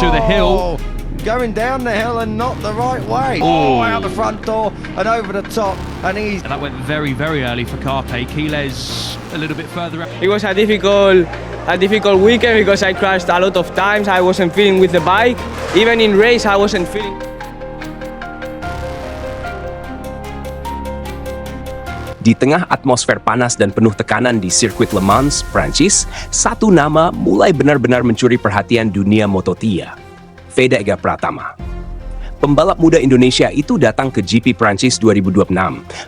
to the hill. Going down the hill and not the right way. Out the front door and over the top, and he's... And that went very, very early for Carpe. Quiles a little bit further out. It was a difficult weekend because I crashed a lot of times. I wasn't feeling with the bike. Even in race, I wasn't feeling. Di tengah atmosfer panas dan penuh tekanan di sirkuit Le Mans, Prancis, satu nama mulai benar-benar mencuri perhatian dunia Moto3, Veda Ega Pratama. Pembalap muda Indonesia itu datang ke GP Prancis 2026,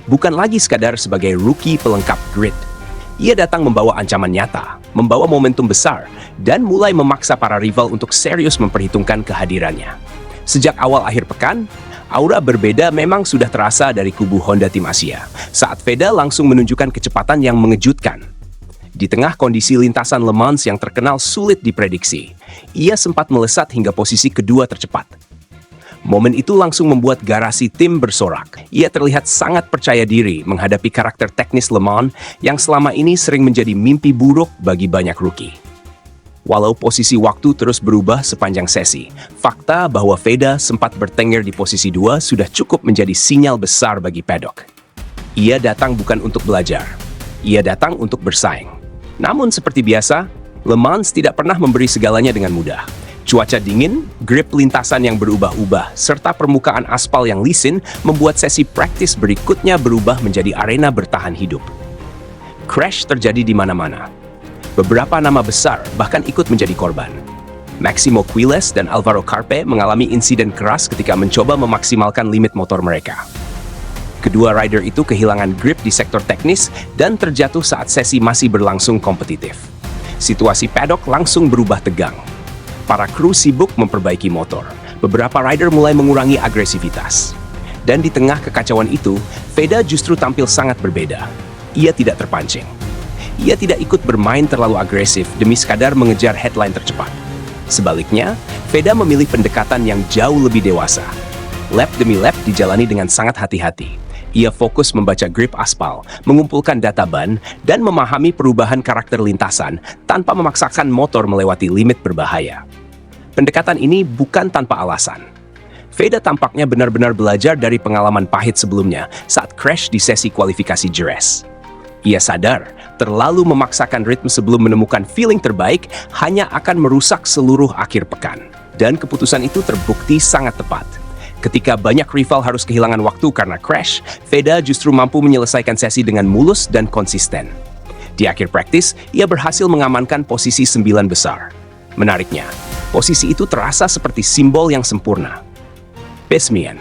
bukan lagi sekadar sebagai rookie pelengkap grid. Ia datang membawa ancaman nyata, membawa momentum besar, dan mulai memaksa para rival untuk serius memperhitungkan kehadirannya. Sejak awal akhir pekan, aura berbeda memang sudah terasa dari kubu Honda Tim Asia, saat Veda langsung menunjukkan kecepatan yang mengejutkan. Di tengah kondisi lintasan Le Mans yang terkenal sulit diprediksi, ia sempat melesat hingga posisi kedua tercepat. Momen itu langsung membuat garasi tim bersorak. Ia terlihat sangat percaya diri menghadapi karakter teknis Le Mans yang selama ini sering menjadi mimpi buruk bagi banyak rookie. Walau posisi waktu terus berubah sepanjang sesi, fakta bahwa Veda sempat bertengger di posisi 2 sudah cukup menjadi sinyal besar bagi paddock. Ia datang bukan untuk belajar, ia datang untuk bersaing. Namun seperti biasa, Le Mans tidak pernah memberi segalanya dengan mudah. Cuaca dingin, grip lintasan yang berubah-ubah, serta permukaan aspal yang licin membuat sesi praktis berikutnya berubah menjadi arena bertahan hidup. Crash terjadi di mana-mana. Beberapa nama besar bahkan ikut menjadi korban. Maximo Quiles dan Alvaro Carpe mengalami insiden keras ketika mencoba memaksimalkan limit motor mereka. Kedua rider itu kehilangan grip di sektor teknis dan terjatuh saat sesi masih berlangsung kompetitif. Situasi paddock langsung berubah tegang. Para kru sibuk memperbaiki motor. Beberapa rider mulai mengurangi agresivitas. Dan di tengah kekacauan itu, Veda justru tampil sangat berbeda. Ia tidak terpancing. Ia tidak ikut bermain terlalu agresif demi sekadar mengejar headline tercepat. Sebaliknya, Veda memilih pendekatan yang jauh lebih dewasa. Lap demi lap dijalani dengan sangat hati-hati. Ia fokus membaca grip aspal, mengumpulkan data ban, dan memahami perubahan karakter lintasan tanpa memaksakan motor melewati limit berbahaya. Pendekatan ini bukan tanpa alasan. Veda tampaknya benar-benar belajar dari pengalaman pahit sebelumnya saat crash di sesi kualifikasi Jerez. Ia sadar, terlalu memaksakan ritme sebelum menemukan feeling terbaik hanya akan merusak seluruh akhir pekan. Dan keputusan itu terbukti sangat tepat. Ketika banyak rival harus kehilangan waktu karena crash, Veda justru mampu menyelesaikan sesi dengan mulus dan konsisten. Di akhir praktis, ia berhasil mengamankan posisi 9 besar. Menariknya, posisi itu terasa seperti simbol yang sempurna. Pesmian,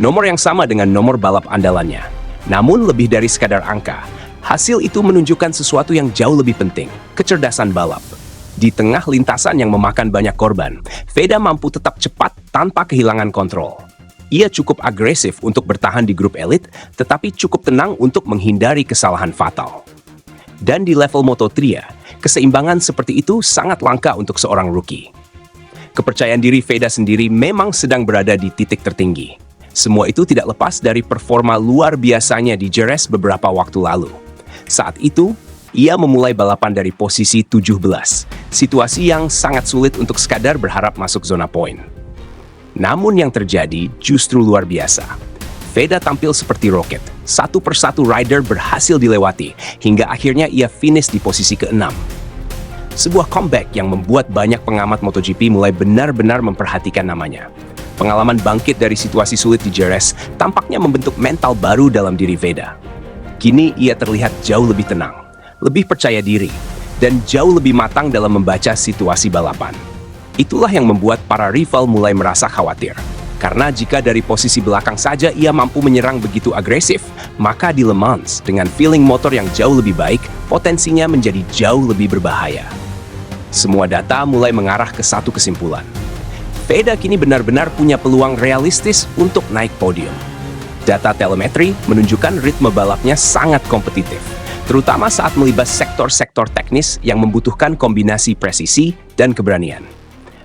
nomor yang sama dengan nomor balap andalannya. Namun lebih dari sekadar angka, hasil itu menunjukkan sesuatu yang jauh lebih penting, kecerdasan balap. Di tengah lintasan yang memakan banyak korban, Veda mampu tetap cepat tanpa kehilangan kontrol. Ia cukup agresif untuk bertahan di grup elit, tetapi cukup tenang untuk menghindari kesalahan fatal. Dan di level Moto3, keseimbangan seperti itu sangat langka untuk seorang rookie. Kepercayaan diri Veda sendiri memang sedang berada di titik tertinggi. Semua itu tidak lepas dari performa luar biasanya di Jerez beberapa waktu lalu. Saat itu, ia memulai balapan dari posisi 17, situasi yang sangat sulit untuk sekadar berharap masuk zona poin. Namun yang terjadi justru luar biasa. Veda tampil seperti roket, satu persatu rider berhasil dilewati, hingga akhirnya ia finish di posisi ke-6. Sebuah comeback yang membuat banyak pengamat MotoGP mulai benar-benar memperhatikan namanya. Pengalaman bangkit dari situasi sulit di Jerez tampaknya membentuk mental baru dalam diri Veda. Kini ia terlihat jauh lebih tenang, lebih percaya diri, dan jauh lebih matang dalam membaca situasi balapan. Itulah yang membuat para rival mulai merasa khawatir. Karena jika dari posisi belakang saja ia mampu menyerang begitu agresif, maka di Le Mans dengan feeling motor yang jauh lebih baik, potensinya menjadi jauh lebih berbahaya. Semua data mulai mengarah ke satu kesimpulan. Veda kini benar-benar punya peluang realistis untuk naik podium. Data telemetri menunjukkan ritme balapnya sangat kompetitif, terutama saat melibas sektor-sektor teknis yang membutuhkan kombinasi presisi dan keberanian.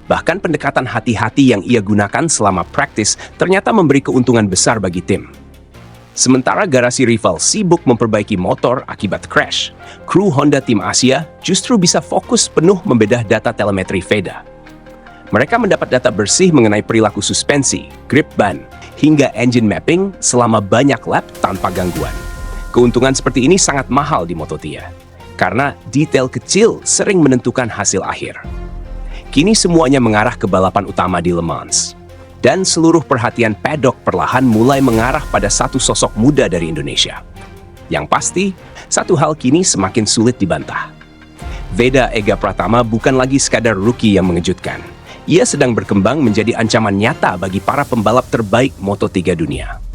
Bahkan pendekatan hati-hati yang ia gunakan selama praktis ternyata memberi keuntungan besar bagi tim. Sementara garasi rival sibuk memperbaiki motor akibat crash, kru Honda Tim Asia justru bisa fokus penuh membedah data telemetri Veda. Mereka mendapat data bersih mengenai perilaku suspensi, grip ban, hingga engine mapping selama banyak lap tanpa gangguan. Keuntungan seperti ini sangat mahal di Moto3, karena detail kecil sering menentukan hasil akhir. Kini semuanya mengarah ke balapan utama di Le Mans. Dan seluruh perhatian paddock perlahan mulai mengarah pada satu sosok muda dari Indonesia. Yang pasti, satu hal kini semakin sulit dibantah. Veda Ega Pratama bukan lagi sekadar rookie yang mengejutkan. Ia sedang berkembang menjadi ancaman nyata bagi para pembalap terbaik Moto3 dunia.